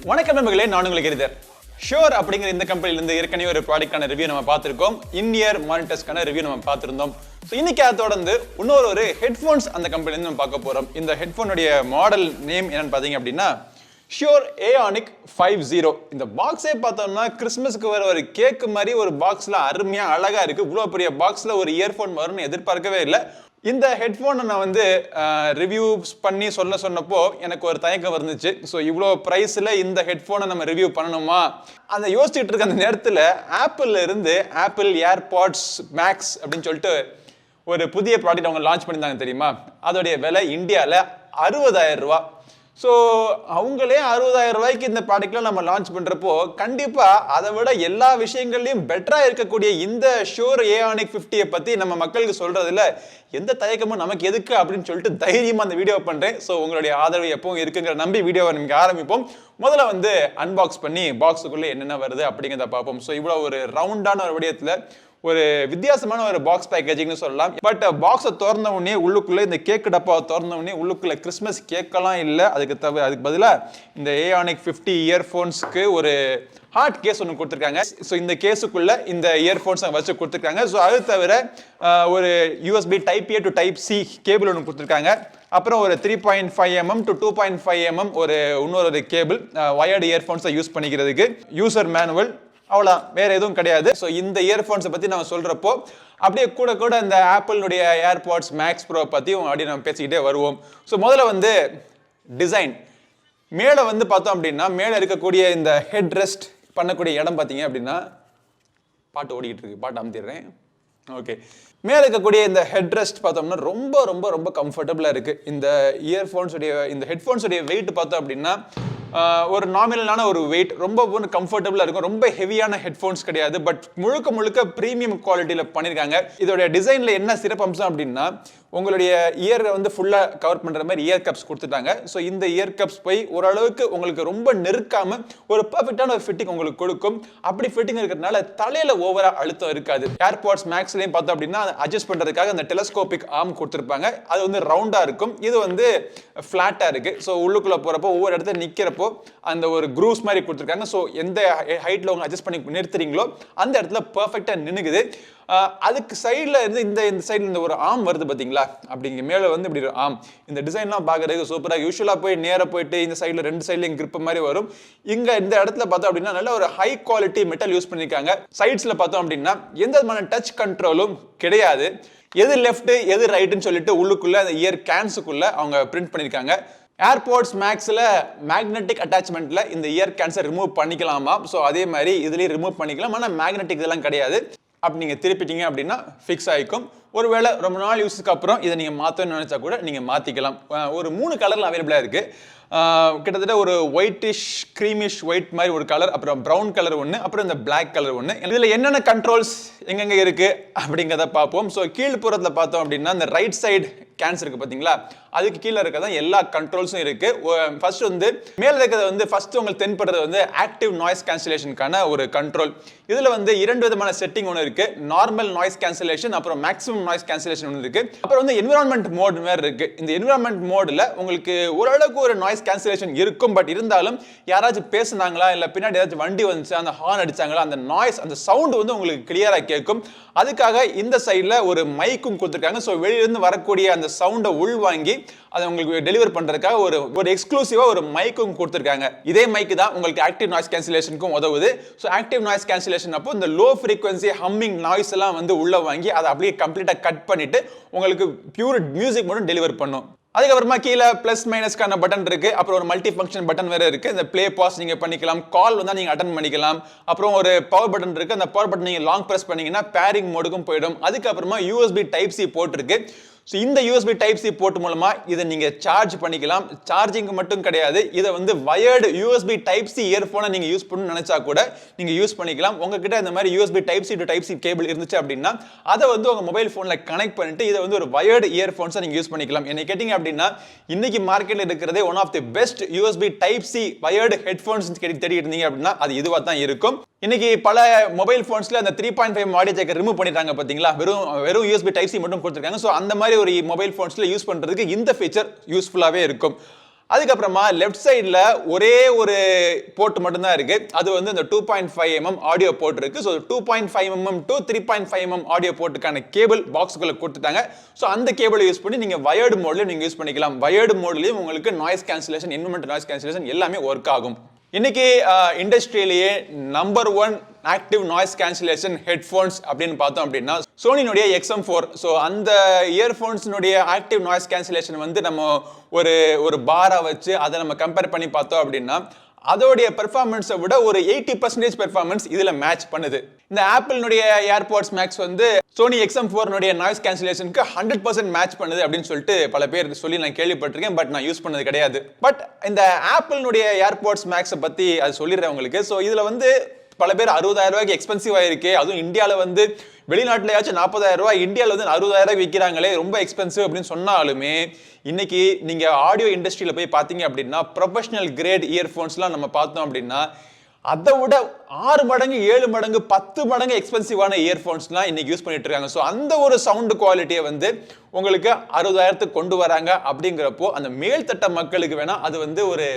வணக்கம் நண்பர்களே, நான் உங்களுக்கு கிரிதர். ஷூர் அப்படிங்கிற இந்த கம்பெனிலேருந்து ஏற்கனவே ஒரு ப்ராடக்டான ரிவ்யூ நம்ம பார்த்துருக்கோம். இன்-இயர் மானிட்டர்ஸ்க்கான ரிவ்யூ நம்ம பார்த்துருந்தோம். ஸோ இன்னைக்கு அதை தொடர்ந்து இன்னொரு ஹெட்ஃபோன்ஸ் அந்த கம்பெனிலேருந்து நம்ம பார்க்க போகிறோம். இந்த ஹெட்ஃபோனுடைய மாடல் நேம் என்னன்னு பார்த்தீங்க அப்படின்னா Shure Aonic 50. இந்த பாக்ஸே பார்த்தோம்னா கிறிஸ்மஸ்க்கு வர ஒரு கேக்கு மாதிரி ஒரு பாக்ஸில் அருமையாக அழகாக இருக்குது. இவ்வளோ பெரிய பாக்ஸில் ஒரு இயர்ஃபோன் வரும்னு எதிர்பார்க்கவே இல்லை. இந்த ஹெட்ஃபோனை நான் வந்து ரிவ்யூஸ் பண்ணி சொன்னப்போ எனக்கு ஒரு தயக்கம் இருந்துச்சு. ஸோ இவ்வளோ ப்ரைஸில் இந்த ஹெட்ஃபோனை நம்ம ரிவ்யூ பண்ணணுமா அந்த யோசிச்சுட்டு இருக்க அந்த நேரத்தில் ஆப்பிள் ஏர்பாட்ஸ் மேக்ஸ் அப்படின்னு சொல்லிட்டு ஒரு புதிய ப்ராடக்ட் அவங்க லான்ச் பண்ணியிருந்தாங்க தெரியுமா? அதோடைய விலை இந்தியாவில் 60,000 ரூபா. ஸோ அவங்களே 60,000 ரூபாய்க்கு இந்த ப்ராடக்ட்லாம் நம்ம லான்ச் பண்ணுறப்போ கண்டிப்பாக அதை விட எல்லா விஷயங்கள்லையும் பெட்டராக இருக்கக்கூடிய இந்த ஷூர் Aonic 50 பற்றி நம்ம மக்களுக்கு சொல்கிறதுல எந்த தயக்கமும் நமக்கு எதுக்கு அப்படின்னு சொல்லிட்டு தைரியமாக அந்த வீடியோ பண்ணுறேன். ஸோ உங்களுடைய ஆதரவு எப்பவும் இருக்குங்கிற நம்பி வீடியோவை நமக்கு ஆரம்பிப்போம். முதல்ல வந்து அன்பாக்ஸ் பண்ணி பாக்ஸுக்குள்ளே என்னென்ன வருது அப்படிங்கிறத பார்ப்போம். ஸோ இவ்வளோ ஒரு ரவுண்டான ஒரு விடயத்தில் ஒரு வித்தியாசமான ஒரு பாக்ஸ் பேக்கேஜிங்னு சொல்லலாம். பட் பாக்ஸை திறந்த உடனே உள்ளுக்குள்ளே இந்த கேக்கு டப்பாவை திறந்த உடனே உள்ளுக்குள்ளே கிறிஸ்மஸ் கேக்கெல்லாம் இல்லை. அதுக்கு பதிலாக இந்த Aonic 50 இயர்ஃபோன்ஸ்க்கு ஒரு ஹார்ட் கேஸ் ஒன்று கொடுத்துருக்காங்க. ஸோ இந்த கேஸுக்குள்ளே இந்த இயர்ஃபோன்ஸை வச்சு கொடுத்துருக்காங்க. ஸோ அது தவிர ஒரு USB Type A to Type C cable ஒன்று கொடுத்துருக்காங்க. அப்புறம் ஒரு 3.5 mm to 2.5 mm இன்னொரு கேபிள் வயர்டு இயர்ஃபோன்ஸை யூஸ் பண்ணிக்கிறதுக்கு, யூசர் மேனுவல், அவ்வளோ வேற எதுவும் கிடையாது. ஸோ இந்த இயர்ஃபோன்ஸை பற்றி நம்ம சொல்கிறப்போ அப்படியே கூட இந்த ஆப்பிளுடைய ஏர்பாட்ஸ் மேக்ஸ் ப்ரோ பற்றியும் அப்படியே நம்ம பேசிக்கிட்டே வருவோம். ஸோ முதல்ல வந்து டிசைன் மேலே வந்து பார்த்தோம் அப்படின்னா மேலே இருக்கக்கூடிய இந்த ஹெட் ரெஸ்ட் பண்ணக்கூடிய இடம் பார்த்தீங்க அப்படின்னா பாட்டு ஓடிக்கிட்டு இருக்கு, பாட்டு அமுத்திடுறேன். ஓகே, மேலே இருக்கக்கூடிய இந்த ஹெட் ரெஸ்ட் பார்த்தோம்னா ரொம்ப ரொம்ப ரொம்ப கம்ஃபர்டபுளாக இருக்குது. இந்த ஹெட்ஃபோன்ஸுடைய வெயிட் பார்த்தோம் அப்படின்னா ஒரு நாமினலான ஒரு வெயிட், ரொம்ப கம்ஃபர்டபுளாக இருக்கும். ரொம்ப ஹெவியான ஹெட்ஃபோன்ஸ் கிடையாது, பட் முழுக்க ப்ரீமியம் குவாலிட்டியில் பண்ணியிருக்காங்க. இதோடைய டிசைனில் என்ன சிறப்பம்சம் அப்படின்னா உங்களுடைய இயரை வந்து ஃபுல்லாக கவர் பண்ணுற மாதிரி இயர் கப்ஸ் கொடுத்துட்டாங்க. ஸோ இந்த இயர் கப்ஸ் போய் ஓரளவுக்கு உங்களுக்கு ரொம்ப நெருக்காமல் ஒரு பர்ஃபெக்டான ஒரு ஃபிட்டிங் உங்களுக்கு கொடுக்கும். அப்படி ஃபிட்டிங் இருக்கிறதுனால தலையில் ஓவராக அழுத்தம் இருக்காது. ஏர்பாட்ஸ் மேக்ஸ்லையும் பார்த்தோம் அப்படின்னா அட்ஜஸ்ட் பண்ணுறதுக்காக அந்த டெலஸ்கோபிக் ஆர்ம் கொடுத்துருப்பாங்க. அது வந்து ரவுண்டாக இருக்கும், இது வந்து ஃப்ளாட்டாக இருக்குது. ஸோ உள்ளுக்குள்ளே போகிறப்போ ஒவ்வொரு இடத்துல நிற்கிறப்போ அந்த ஒரு க்ரூஸ் மாதிரி கொடுத்துருக்காங்க. ஸோ எந்த ஹைட்டில் உங்க அட்ஜஸ்ட் பண்ணி நிறுத்துறீங்களோ அந்த இடத்துல பர்ஃபெக்டாக நின்னுக்குது. அதுக்கு சைடில் இருந்து இந்த சைடில் இந்த ஒரு ஆம் வருது பார்த்தீங்களா? அப்படிங்க மேலே வந்து இப்படி ஒரு ஆம். இந்த டிசைன்லாம் பார்க்குறதுக்கு சூப்பராக, யூஸ்வலாக போய் நேராக போயிட்டு இந்த சைடில் ரெண்டு சைட்லையும் கிரிப் மாதிரி வரும். இங்கே இந்த இடத்துல பார்த்தோம் அப்படின்னா நல்ல ஒரு ஹை குவாலிட்டி மெட்டல் யூஸ் பண்ணியிருக்காங்க. சைட்ஸில் பார்த்தோம் அப்படின்னா எந்த விதமான டச் கண்ட்ரோலும் கிடையாது. எது லெஃப்ட் எது ரைட்டுன்னு சொல்லிட்டு உள்ளுக்குள்ளே அந்த இயர் கேன்ஸுக்குள்ளே அவங்க பிரிண்ட் பண்ணியிருக்காங்க. ஏர்பாட்ஸ் மேக்ஸில் மேக்னெட்டிக் அட்டாச்மெண்ட்டில் இந்த இயர் கேன்ஸை ரிமூவ் பண்ணிக்கலாமா? ஸோ அதே மாதிரி இதுலேயும் ரிமூவ் பண்ணிக்கலாம். ஆனால் மேக்னெட்டிக் இதெல்லாம் கிடையாது. அப்படி நீங்கள் திருப்பிட்டீங்க அப்படின்னா ஃபிக்ஸ் ஆகிக்கும். ஒருவேளை ரொம்ப நாள் யூஸுக்கு அப்புறம் இதை நீங்கள் மாற்றணும்னு நினச்சா கூட நீங்கள் மாற்றிக்கலாம். ஒரு 3 கலரில் அவைலபிளாக இருக்குது. கிட்டத்தட்ட ஒரு ஒயிட்டிஷ் க்ரீமிஷ் ஒயிட் மாதிரி ஒரு கலர், அப்புறம் ப்ரௌன் கலர் ஒன்று, அப்புறம் இந்த பிளாக் கலர் ஒன்று. இதில் என்னென்ன கண்ட்ரோல்ஸ் எங்கெங்கே இருக்குது அப்படிங்கிறத பார்ப்போம். ஸோ கீழ்ப்புறத்தில் பார்த்தோம் அப்படின்னா இந்த ரைட் சைடு கேன்ஸ் இருக்குது பார்த்தீங்களா? அதுக்கு கீழே இருக்கிறதான் எல்லா கண்ட்ரோல்ஸும் இருக்குது. ஃபர்ஸ்ட் வந்து மேலே இருக்கிறது வந்து ஃபர்ஸ்ட் உங்களுக்கு தென்படுறது வந்து ஆக்டிவ் நாய்ஸ் கேன்சலேஷனுக்கான ஒரு கண்ட்ரோல். இதில் வந்து 2 விதமான செட்டிங் ஒன்று இருக்குது. நார்மல் நாய்ஸ் கேன்சலேஷன், அப்புறம் மேக்ஸிமம் நாய்ஸ் கேன்சலேஷன் ஒன்று இருக்குது. அப்புறம் வந்து என்விரான்மெண்ட் மோட் வேறு இருக்குது. இந்த என்விரான்மெண்ட் மோடில் உங்களுக்கு ஓரளவுக்கு ஒரு நாய்ஸ் கேன்சலேஷன் இருக்கும். பட் இருந்தாலும் யாராச்சும் பேசுனாங்களா இல்லை பின்னாடி ஏதாச்சும் வண்டி வந்துச்சு அந்த ஹார்ன் அடிச்சாங்களா அந்த நாய்ஸ் அந்த சவுண்ட் வந்து உங்களுக்கு கிளியராக கேட்கும். அதுக்காக இந்த சைடில் ஒரு மைக்கும் கொடுத்துருக்காங்க. ஸோ வெளியிலேருந்து வரக்கூடிய அந்த சவுண்டை உள்வாங்கி அதை உங்களுக்கு டெலிவர் பண்ணுறதுக்காக ஒரு எக்ஸ்க்ளூசிவாக ஒரு மைக்கும் கொடுத்துருக்காங்க. இதே மைக்கு தான் உங்களுக்கு ஆக்டிவ் நாய்ஸ் கேன்சலேஷனுக்கும் உதவுது. ஸோ ஆக்டிவ் நாய்ஸ் கேன்சலேஷன் அப்போ இந்த லோ ஃப்ரீக்வன்சி ஹம்மிங் நாய்ஸ் எல்லாம் வந்து உள்ள வாங்கி அதை அப்படியே கம்ப்ளீட்டாக கட் பண்ணிட்டு உங்களுக்கு பியூர் மியூசிக் மட்டும் டெலிவர் பண்ணும். அதுக்கப்புறமா கீழே பிளஸ் மைனஸ்க்கான பட்டன் இருக்கு. அப்புறம் ஒரு மல்டி ஃபங்க்ஷன் பட்டன் வேற இருக்கு. இந்த ப்ளே பாஸ் நீங்க பண்ணிக்கலாம், கால் வந்தா நீங்க அட்டன் பண்ணிக்கலாம். அப்புறம் ஒரு பவர் பட்டன் இருக்கு. அந்த பவர் பட்டன் நீங்க லாங் பிரஸ் பண்ணீங்கன்னா பேரிங் மோடுக்கும் போயிடும். அதுக்கப்புறமா USB Type C போர்ட் இருக்கு. ஸோ இந்த USB Type C போர்ட் மூலமா இதை நீங்க சார்ஜ் பண்ணிக்கலாம். சார்ஜிங் மட்டும் கிடையாது, இதை வந்து வயர்டு USB Type C இயர்ஃபோனை நீங்க யூஸ் பண்ணணும்னு நினைச்சா கூட நீங்க யூஸ் பண்ணிக்கலாம். உங்ககிட்ட இந்த மாதிரி USB Type C to Type C cable இருந்துச்சு அப்படின்னா அதை வந்து உங்க மொபைல் போன்ல கனெக்ட் பண்ணிட்டு இதை வந்து ஒரு வயர்டு இயர்ஃபோன்ஸை நீங்க யூஸ் பண்ணிக்கலாம். என்ன கேட்டீங்க அப்படின்னா இன்னைக்கு மார்க்கெட்ல இருக்கிறதே one of the best USB Type C wired headphones தேடிட்டு இருந்தீங்க அப்படின்னா அது இதுவா தான் இருக்கும். இன்னைக்கு பல மொபைல் போன்ஸ்ல அந்த 3.5 ஆடியோ ஜாக்கை ரிமூவ் பண்ணிட்டாங்க பாத்தீங்களா? வெறும் USB Type C மட்டும் கொடுத்துருக்காங்க. ஸோ அந்த மாதிரி மாதிரி ஒரு மொபைல் ஃபோன்ஸ்ல யூஸ் பண்றதுக்கு இந்த ஃபீச்சர் யூஸ்ஃபுல்லாவே இருக்கும். அதுக்கப்புறமா லெஃப்ட் சைடில் ஒரே ஒரு போர்ட் மட்டும்தான் இருக்கு. அது வந்து இந்த 2.5mm ஆடியோ போர்ட் இருக்கு. So 2.5mm to 3.5mm audio போர்ட்டுக்கான கேபிள் பாக்ஸுக்குள்ள கொடுத்துட்டாங்க. ஸோ அந்த கேபிளை யூஸ் பண்ணி நீங்க வயர்டு மோட்லயும் நீங்க யூஸ் பண்ணிக்கலாம். வயர்டு மோட்லயும் உங்களுக்கு noise cancellation, environment noise cancellation எல்லாமே ஒர்க் ஆகும். இன்னைக்கு இண்டஸ்ட்ரியிலேயே number 1 active noise cancellation headphones அப்படின்னு பார்த்தோம் அப்படின்னா சோனினுடைய XM4. ஸோ அந்த இயர்ஃபோன்ஸினுடைய ஆக்டிவ் நாய்ஸ் கேன்சலேஷன் வந்து நம்ம ஒரு பாரை வச்சு அதை நம்ம கம்பேர் பண்ணி பார்த்தோம் அப்படின்னா அதோடைய பெர்ஃபார்மன்ஸை விட ஒரு 80% பெர்ஃபார்மன்ஸ் இதுல மேட்ச் பண்ணுது. இந்த ஆப்பிள்னுடைய ஏர்பாட்ஸ் மேக்ஸ் வந்து சோனி XM4 நாய்ஸ் கேன்சலேஷனுக்கு 100% மேட்ச் பண்ணுது அப்படின்னு சொல்லிட்டு பல பேர் சொல்லி நான் கேள்விப்பட்டிருக்கேன். பட் நான் யூஸ் பண்ணது கிடையாது. பட் இந்த ஆப்பிள்னுடைய ஏர்பாட்ஸ் மேக்ஸை பத்தி அது சொல்லிடுறேன் உங்களுக்கு. ஸோ இதுல வந்து பல பேர் 60,000 ரூபாய்க்கு எக்ஸ்பென்சிவ் ஆயிருக்கு. அதுவும் இந்தியாவில் வந்து வெளிநாட்டிலேயாச்சும் 40,000 ரூபாய், இந்தியாவில் வந்து 60,000 ரூபாய் விற்கிறாங்களே, ரொம்ப எக்ஸ்பென்சிவ் அப்படின்னு சொன்னாலுமே இன்னைக்கு நீங்க ஆடியோ இண்டஸ்ட்ரியில போய் பார்த்தீங்க அப்படின்னா ப்ரொஃபஷனல் கிரேட் இயர்ஃபோன்ஸ்லாம் நம்ம பார்த்தோம் அப்படின்னா அதை விட 6 மடங்கு 7 மடங்கு 10 மடங்கு எக்ஸ்பென்சிவான இயர்ஃபோன்ஸ்லாம் இன்னைக்கு யூஸ் பண்ணிட்டு இருக்காங்க. ஸோ அந்த ஒரு சவுண்ட் குவாலிட்டியை வந்து உங்களுக்கு 60,000க்கு கொண்டு வராங்க. அப்படிங்கிறப்போ அந்த மேல்தட்ட மக்களுக்கு வேணா அது வந்து ஒரு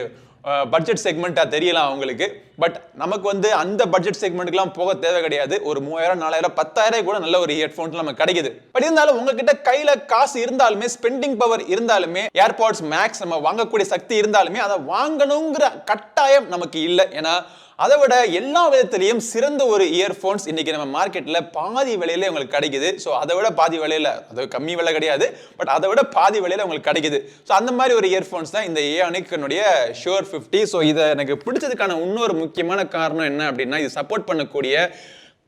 பட்ஜெட் செக்மெண்ட்டாக தெரியலாம் அவங்களுக்கு. பட் நமக்கு வந்து அந்த பட்ஜெட் செக்மெண்ட்டுக்குலாம் போக தேவை கிடையாது. ஒரு 3,000 4,000 10,000 கூட நல்ல ஒரு ஹெட்ஃபோன்ஸ் நமக்கு கிடைக்குது. பட் இருந்தாலும் உங்ககிட்ட கையில காசு இருந்தாலுமே, ஸ்பெண்டிங் பவர் இருந்தாலுமே, ஏர்பாட்ஸ் மேக்ஸ் நம்ம வாங்கக்கூடிய சக்தி இருந்தாலுமே அதை வாங்கணுங்கிற கட்டாயம் நமக்கு இல்லை. ஏன்னா அதை விட எல்லா விதத்திலையும் சிறந்த ஒரு இயர்ஃபோன்ஸ் இன்னைக்கு நம்ம மார்க்கெட்ல பாதி விலையில உங்களுக்கு கிடைக்குது. ஸோ அதை விட பாதி விலையில, அது கம்மி விலை கிடையாது, பட் அதை விட பாதி விலையில உங்களுக்கு கிடைக்குது. ஸோ அந்த மாதிரி ஒரு இயர்ஃபோன்ஸ் தான் இந்த ஏஆனிக்னுடைய ஷூர் 50. ஸோ இதை எனக்கு பிடிச்சதுக்கான இன்னொரு முக்கியமான காரணம் என்ன அப்படின்னா இது சப்போர்ட் பண்ணக்கூடிய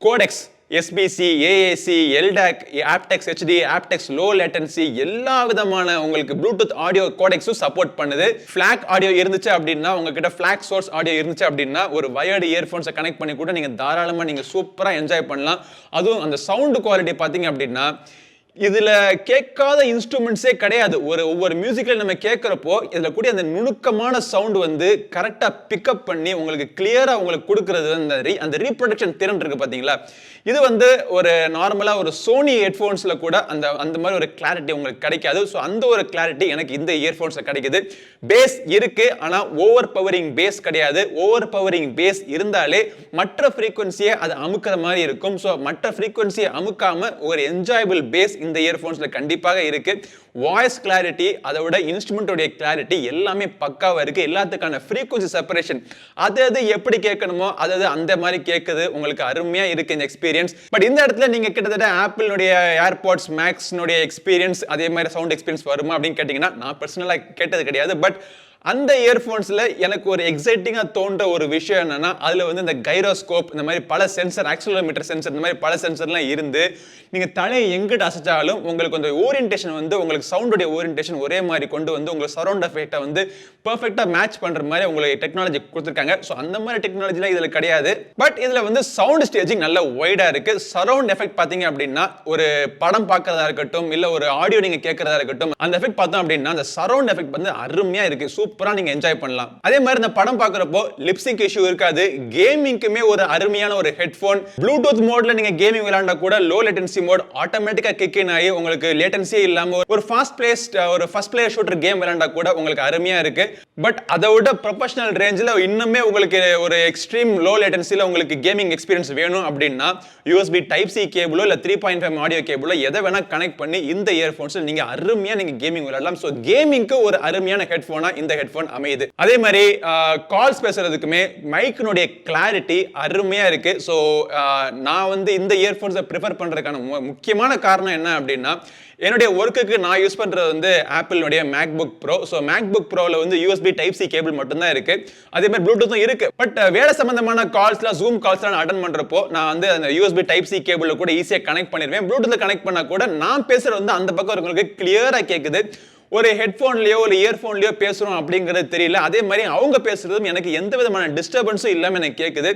codex SBC, AAC, LDAC, aptX HD, aptX low latency எல்லா விதமான உங்களுக்கு ப்ளூடூத் ஆடியோ கோடெக்ஸும் சப்போர்ட் பண்ணுது. ஃபிளாக் ஆடியோ இருந்துச்சு அப்படின்னா, உங்ககிட்ட ஃபிளாக் சோர்ஸ் ஆடியோ இருந்துச்சு அப்படின்னா ஒரு வயர்டு இயர்ஃபோன்ஸை கனெக்ட் பண்ணி கூட நீங்க தாராளமாக நீங்க சூப்பரா என்ஜாய் பண்ணலாம். அதுவும் அந்த சவுண்ட் குவாலிட்டி பார்த்தீங்க அப்படின்னா இதுல கேட்காத இன்ஸ்ட்ருமெண்ட்ஸே கிடையாது. ஒவ்வொரு மியூசிக்ல நம்ம கேட்கிறப்போ இதுல கூடிய அந்த நுணுக்கமான சவுண்ட் வந்து கரெக்டா பிக்கப் பண்ணி உங்களுக்கு கிளியரா உங்களுக்கு கொடுக்கறது அந்த ரீப்ரொடக்ஷன் திறன் இருக்கு பாத்தீங்களா. இது வந்து ஒரு நார்மலா ஒரு சோனி ஹெட்ஃபோன்ஸ்ல கூட அந்த மாதிரி ஒரு கிளாரிட்டி உங்களுக்கு கிடைக்காது. ஸோ அந்த ஒரு கிளாரிட்டி எனக்கு இந்த இயர்ஃபோன்ஸ்ல கிடைக்குது. பேஸ் இருக்கு, ஆனா ஓவர் பவரிங் பேஸ் கிடையாது. ஓவர் பவரிங் பேஸ் இருந்தாலே மற்ற ஃப்ரீக்வன்சியை அது அமுக்கிற மாதிரி இருக்கும். ஸோ மற்ற ஃப்ரீக்வன்சியை அமுக்காம ஒரு என்ஜாயபிள் பேஸ் இந்த இயர்ஃபோன்ஸ்ல கண்டிப்பாக இருக்கு. வாய்ஸ் கிளாரிட்டி, அதை விட இன்ஸ்ட்ருமெண்டோடைய கிளாரிட்டி எல்லாமே பக்காவா இருக்கு. எல்லாத்துக்கான ஃப்ரீக்வன்சி செப்பரேஷன் அது எப்படி கேட்கணுமோ அது அந்த மாதிரி கேட்குது. உங்களுக்கு அருமையா இருக்கு இந்த எக்ஸ்பீரியன்ஸ். பட் இந்த இடத்துல நீங்க கிட்டத்தட்ட ஆப்பிள்னுடைய ஏர்பாட்ஸ் மேக்ஸ்னுடைய எக்ஸ்பீரியன்ஸ் அதே மாதிரி சவுண்ட் எக்ஸ்பீரியன்ஸ் வருமா அப்படின்னு கேட்டீங்கன்னா நான் பர்சனலா கேட்டது கிடையாது. பட் அந்த இயர்ஃபோன்ஸ்ல எனக்கு ஒரு எக்ஸைட்டிங்கா தோன்ற ஒரு விஷயம் என்னன்னா அதுல வந்து இந்த கைரோஸ்கோப், இந்த மாதிரி பல சென்சர், ஆக்சிலரோமீட்டர் சென்சர், இந்த மாதிரி பல சென்சர்லாம் இருந்து நீங்க தலையை எங்கிட்ட அசைச்சாலும் உங்களுக்கு அந்த ஓரியன்டேஷன் வந்து உங்களுக்கு சவுண்டோடைய ஓரியன்டேஷன் ஒரே மாதிரி கொண்டு வந்து உங்களுக்கு சரௌண்ட் எஃபெக்ட்டை வந்து பெர்ஃபெக்ட்டா மேட்ச் பண்ற மாதிரி உங்களுக்கு டெக்னாலஜி கொடுத்துருக்காங்க. ஸோ அந்த மாதிரி டெக்னாலஜிலாம் இதுல கிடையாது. பட் இதுல வந்து சவுண்ட் ஸ்டேஜிங் நல்ல வைடா இருக்கு. சரௌண்ட் எஃபெக்ட் பாத்தீங்க அப்படின்னா ஒரு படம் பார்க்கறதா இருக்கட்டும், இல்ல ஒரு ஆடியோ நீங்க கேட்கறதா இருக்கட்டும், அந்த எஃபெக்ட் பார்த்தோம் அப்படின்னா அந்த சரௌண்ட் எஃபெக்ட் வந்து அருமையா இருக்கு. சூப்பரா நீங்க என்ஜாய் பண்ணலாம். அதே மாதிரி இந்த படம் பார்க்கறப்போ லிப்சிங் இஷ்யூ இருக்காது. கேமிங்க்குமே ஒரு அருமையான ஒரு ஹெட்ஃபோன். ப்ளூடூத் மோட்ல நீங்க கேமிங் விளையாண்டா கூட லோ லேட்டன்சி மோட் ஆட்டோமேட்டிக்கா கிக் இன் ஆகி உங்களுக்கு லேட்டன்சியே இல்லாம ஒரு ஃபாஸ்ட் பிளேயர் ஷூட்டர் கேம் விளையாண்டா கூட உங்களுக்கு அருமையா இருக்கு. பட் அதை விட ப்ரொஃபஷனல் ரேஞ்சில் இன்னுமே உங்களுக்கு ஒரு எக்ஸ்ட்ரீம் லோ லேட்டன்சியில் உங்களுக்கு கேமிங் எக்ஸ்பீரியன்ஸ் வேணும் அப்படின்னா USB Type C கேபிளோ இல்லை 3.5 ஆடியோ கேபிளோ எதை வேணா கனெக்ட் பண்ணி இந்த இயர்ஃபோன்ஸில் நீங்க அருமையா நீங்க கேமிங் விளையாடலாம். ஸோ கேமிங்க்கு ஒரு அருமையான ஹெட்ஃபோனா இந்த ஹெட்ஃபோன் அமையுது. அதே மாதிரி கால்ஸ் பேசுறதுக்குமே மைக்கினுடைய கிளாரிட்டி அருமையா இருக்கு. ஸோ நான் வந்து இந்த இயர்ஃபோன்ஸை ப்ரிஃபர் பண்றதுக்கான முக்கியமான காரணம் என்ன அப்படின்னா என்னுடைய ஒர்க்குக்கு நான் யூஸ் பண்றது வந்து ஆப்பிளுடைய MacBook Pro. ஸோ MacBook Proல வந்து USB Type C கேபிள் மட்டும்தான் இருக்கு. அதே மாதிரி ப்ளூடூத்தும் இருக்கு. பட் வேலை சம்பந்தமான கால்ஸ்லாம், ஜூம் கால்ஸ்லாம் அட்டன் பண்றப்போ நான் வந்து அந்த USB Type C கேபிள்ல கூட ஈஸியா கனெக்ட் பண்ணிடுவேன். ப்ளூடூத்ல கனெக்ட் பண்ணா கூட நான் பேசுறது வந்து அந்த பக்கம் உங்களுக்கு கிளியரா கேக்குது. ஒரு ஹெட்ஃபோன்லயோ ஒரு இயர்ஃபோன்லயோ பேசுறோம் அப்படிங்கிறது தெரியல. அதே மாதிரி அவங்க பேசுறதும் எனக்கு எந்த விதமான டிஸ்டர்பன்ஸும் இல்லாம எனக்கு கேட்குது.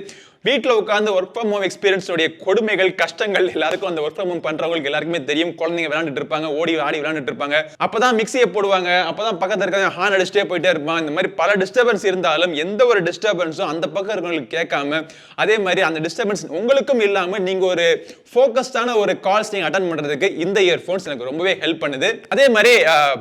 வீட்டில் உட்காந்து ஒர்க் ஃப்ரம் ஹோம் எக்ஸ்பீரியன்ஸ் உடைய கொடுமைகள் கஷ்டங்கள் எல்லாருக்கும் அந்த ஒர்க் ஃப்ரம் ஹோம் பண்றவங்களுக்கு எல்லாருக்குமே தெரியும். குழந்தைங்க விளையாண்டுட்டு இருப்பாங்க, ஓடி ஆடி விளையாண்டுட்டு இருப்பாங்க. அப்பதான் மிக்சியை போடுவாங்க, அப்பதான் பக்கத்துல இருக்க ஹார்ன் அடிச்சுட்டே போயிட்டே இருப்பாங்க. இந்த மாதிரி பல டிஸ்டர்பன்ஸ் இருந்தாலும் எந்த ஒரு டிஸ்டர்பன்ஸும் அந்த பக்கம் இருக்கவங்களுக்கு கேட்காம, அதே மாதிரி அந்த டிஸ்டர்பன்ஸ் உங்களுக்கும் இல்லாம நீங்க ஒரு ஃபோக்கஸ்டான ஒரு கால்ஸ் நீங்க அட்டெண்ட் பண்றதுக்கு இந்த இயர்போன்ஸ் எனக்கு ரொம்பவே ஹெல்ப் பண்ணுது. அதே மாதிரி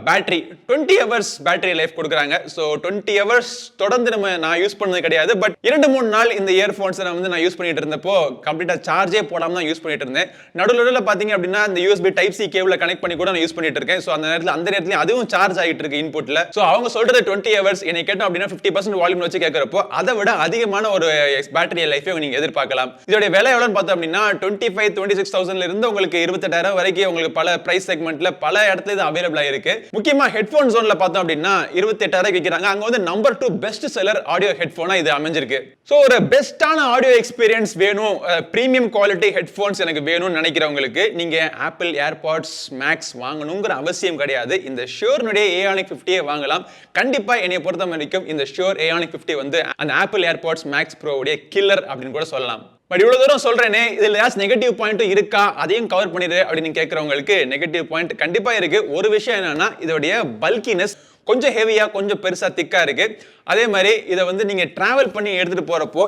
பேட்டரி 20 ஹவர்ஸ் பேட்டரி லைஃப் கொடுக்குறாங்க. ஸோ 20 ஹவர்ஸ் தொடர்ந்து நான் யூஸ் பண்ணது கிடையாது. பட் 2-3 நாள் இந்த இயர்போன்ஸை நான் யூஸ் பண்ணிட்டு இருந்தப்போ கம்ப்ளீட்டா சார்ஜே போடாம தான் யூஸ் பண்ணிட்டு இருந்தேன். நடுவில் பாத்தீங்க அப்படின்னா இந்த USB டைப் சி கேபிள கனெக்ட் பண்ணி கூட நான் யூஸ் பண்ணிட்டு இருக்கேன். ஸோ அந்த நேரத்தில் அதுவும் சார்ஜ் ஆகிட்டு இருக்கு இன்புட்ல. ஸோ அவங்க சொல்றது 20 ஹவர்ஸ், என்னை கேட்டோம் அப்படின்னா 50% வால்யூம் வச்சு கேட்கறப்போ அதை விட அதிகமான ஒரு பேட்டரி லைஃபை நீங்க எதிர்பார்க்கலாம். இதோட விலை எவ்வளவுன்னு பார்த்தோம் அப்படின்னா 25,26,000 இருந்து உங்களுக்கு 28,000 வரைக்கும் உங்களுக்கு பல பிரைஸ் செக்மெண்ட்ல பல இடத்துல இது அவைலபிளா இருக்கு. முக்கியமா ஹெட்போன் ஜோன்ல பார்த்தோம் அப்படின்னா 28,000 விற்கிறாங்க. அங்க வந்து நம்பர் 2 பெஸ்ட் செல்லர் ஆடியோ ஹெட்போனா இது அமைஞ்சிருக்கு. ஸோ ஒரு பெஸ்டான ஆடியோ எக்ஸ்பீரியன்ஸ் வேணும், பிரீமியம் குவாலிட்டி ஹெட்போன்ஸ் எனக்கு வேணும்னு நினைக்கிறவங்களுக்கு நீங்க ஆப்பிள் ஏர்பாட்ஸ் மேக்ஸ் வாங்கணுங்கிற அவசியம் கிடையாது. இந்த ஷூர்னுடைய Aonic 50 வாங்கலாம். கண்டிப்பா என்னை பொறுத்த வரைக்கும் இந்த ஷூர் Aonic 50 வந்து அந்த ஆப்பிள் ஏர்பாட்ஸ் மேக்ஸ் ப்ரோ உடைய கில்லர் அப்படின்னு கூட சொல்லலாம். பட் இவ்வளவு தூரம் சொல்றேனே, இதுல ஏதாச்சும் நெகட்டிவ் பாயிண்ட் இருக்கா, அதையும் கவர் பண்ணிடு அப்படின்னு கேட்கறவங்களுக்கு நெகட்டிவ் பாயிண்ட் கண்டிப்பா இருக்கு. ஒரு விஷயம் என்னன்னா இதோடைய பல்கினஸ் கொஞ்சம் ஹெவியா கொஞ்சம் பெருசா திக்கா இருக்கு. அதே மாதிரி இதை வந்து நீங்க டிராவல் பண்ணி எடுத்துட்டு போறப்போ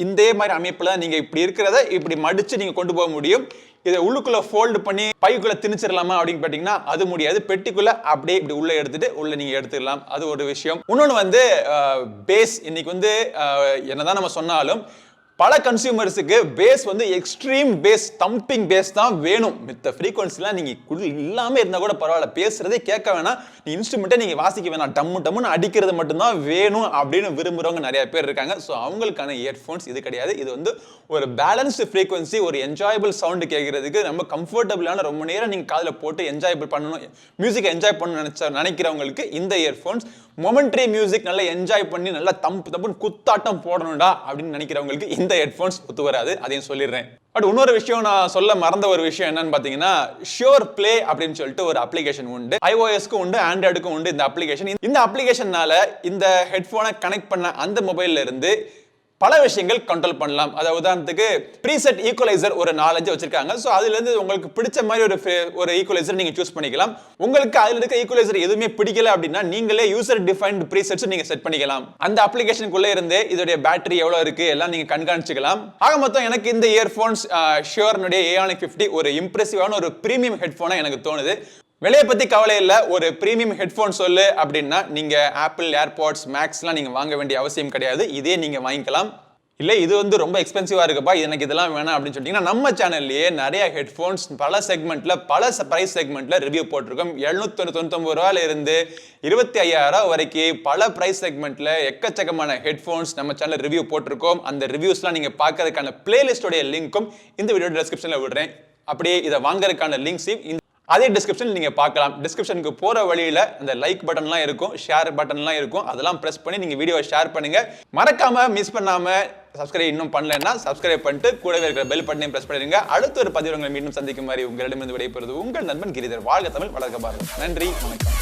இந்த மாதிரி அமைப்புல நீங்க இப்படி இருக்கிறத இப்படி மடிச்சு நீங்க கொண்டு போக முடியும். இதை உள்ளுக்குள்ள ஃபோல்டு பண்ணி பைக்குள்ள திணிச்சிடலாமா அப்படின்னு பாத்தீங்கன்னா அது முடியாது. பெட்டிக்குள்ள அப்படியே இப்படி உள்ள எடுத்துட்டு உள்ள நீங்க எடுத்துக்கலாம். அது ஒரு விஷயம். இன்னொன்னு வந்து பேஸ். இன்னைக்கு வந்து என்னதான் நம்ம சொன்னாலும் பல கன்சியூமர்ஸுக்கு பேஸ் வந்து எக்ஸ்ட்ரீம் பேஸ், தம்பிங் பேஸ் தான் வேணும். மித்த ஃப்ரீக்வன்சிலாம் நீங்க இல்லாம இருந்தா கூட பரவாயில்ல, பேசுறதே கேட்க வேணாம், நீ இன்ஸ்ட்ருமெண்ட்டை நீங்க வாசிக்க வேணாம், டம்மு டம்முன்னு அடிக்கிறது மட்டும்தான் வேணும் அப்படின்னு விரும்புறவங்க நிறைய பேர் இருக்காங்க. ஸோ அவங்களுக்கான இயர்ஃபோன்ஸ் இது கிடையாது. இது வந்து ஒரு பேலன்ஸ்டு ஃப்ரீக்வன்சி, ஒரு என்ஜாயபிள் சவுண்டு கேட்கறதுக்கு ரொம்ப கம்ஃபர்டபுளான, ரொம்ப நேரம் நீங்க காதில் போட்டு என்ஜாயபிள் பண்ணணும், மியூசிக் என்ஜாய் பண்ண நினைக்கிறவங்களுக்கு இந்த இயர்ஃபோன்ஸ். மொமெண்ட்ரி மியூசிக் நல்லா என்ஜாய் பண்ணி நல்லா தம்புன்னு குத்தாட்டம் போடணும்டா அப்படின்னு நினைக்கிறவங்களுக்கு இந்த ஹெட்போன்ஸ் ஒத்து வராது. அதையும் சொல்லிடுறேன். பட் இன்னொரு விஷயம் நான் சொல்ல மறந்த ஒரு விஷயம் என்னன்னு பாத்தீங்கன்னா ஷூர் பிளே அப்படின்னு சொல்லிட்டு ஒரு அப்ளிகேஷன் உண்டு. iOS-க்கும் உண்டு, ஆண்ட்ராய்டுக்கும் உண்டு இந்த அப்ளிகேஷன். இந்த அப்ளிகேஷனால இந்த ஹெட்போனை கனெக்ட் பண்ண அந்த மொபைல்ல இருந்து பல விஷயங்கள் கண்ட்ரோல் பண்ணலாம். அதாவது உதாரணத்துக்கு ப்ரீசெட் ஈக்குவலைசர் ஒரு 4-5 வச்சிருக்காங்க. ஸோ அதுல இருந்து உங்களுக்கு பிடிச்ச மாதிரி ஒரு ஈக்குவலைசர் நீங்க சூஸ் பண்ணிக்கலாம். உங்களுக்கு அதுல இருக்க ஈக்குவலைசர் எதுவுமே பிடிக்கல அப்படின்னா நீங்களே யூசர் டிஃபைன்ட் ப்ரீசெட்ஸ் நீங்க செட் பண்ணிக்கலாம். அந்த அப்ளிகேஷனுக்குள்ள இருந்து இதோட பேட்டரி எவ்வளவு இருக்கு எல்லாம் நீங்க கண்காணிச்சுக்கலாம். ஆக மொத்தம் எனக்கு இந்த இயர்போன்ஸ் ஷூர்னுடைய Aonic 50 ஒரு இம்ப்ரெசிவான ஒரு பிரீமியம் ஹெட்போனா எனக்கு தோணுது. விலையை பத்தி கவலை இல்ல. ஒரு பிரீமியம் ஹெட்போன் சொல்லு அப்படின்னா நீங்க ஆப்பிள் ஏர்பாட்ஸ் மேக்ஸ்லாம் நீங்க வாங்க வேண்டிய அவசியம் கிடையாது. இதே நீங்க வாங்கிக்கலாம். இல்ல இது வந்து ரொம்ப எக்ஸ்பென்சிவா இருக்குப்பா, எனக்கு இதெல்லாம் வேணாம் அப்படின்னு சொல்லிட்டீங்கன்னா நம்ம சேனல்லையே நிறைய ஹெட்போன்ஸ் பல செக்மெண்ட்ல பல பிரைஸ் செக்மெண்ட்ல ரிவ்யூ போட்டிருக்கோம். 799 ரூபாயில இருந்து 25,000 வரைக்கும் பல பிரைஸ் செக்மெண்ட்ல எக்கச்சக்கமான ஹெட்போன்ஸ் நம்ம சேனல் ரிவ்யூ போட்டிருக்கோம். அந்த ரிவ்யூஸ்லாம் நீங்க பார்க்கறதுக்கான பிளேலிஸ்டோடைய லிங்க்கும் இந்த வீடியோ டிஸ்கிரிப்ஷன்ல விடுறேன். அப்படியே இதை வாங்கறதுக்கான லிங்க்ஸையும் அதே டிஸ்கிரிப்ஷன் நீங்க பார்க்கலாம். டிஸ்கிரிப்ஷனுக்கு போற வழியில அந்த லைக் பட்டன்லாம் இருக்கும், ஷேர் பட்டன்லாம் இருக்கும். அதெல்லாம் பிரஸ் பண்ணி நீங்க வீடியோவை ஷேர் பண்ணுங்க. மறக்காம மிஸ் பண்ணாம சப்ஸ்கிரைப் இன்னும் பண்ணலன்னா சப்ஸ்கிரைப் பண்ணிட்டு கூடவே இருக்கிற பெல் பட்டனையும் பிரஸ் பண்ணிடுங்க. அடுத்த ஒரு பதிவு உங்களை மீண்டும் சந்திக்கும் மாதிரி உங்களிடமிருந்து விடைபெறுவது உங்கள் நண்பன் கிரிதர். வாழ்க தமிழ், வளர்க்க பாருங்க. நன்றி, வணக்கம்.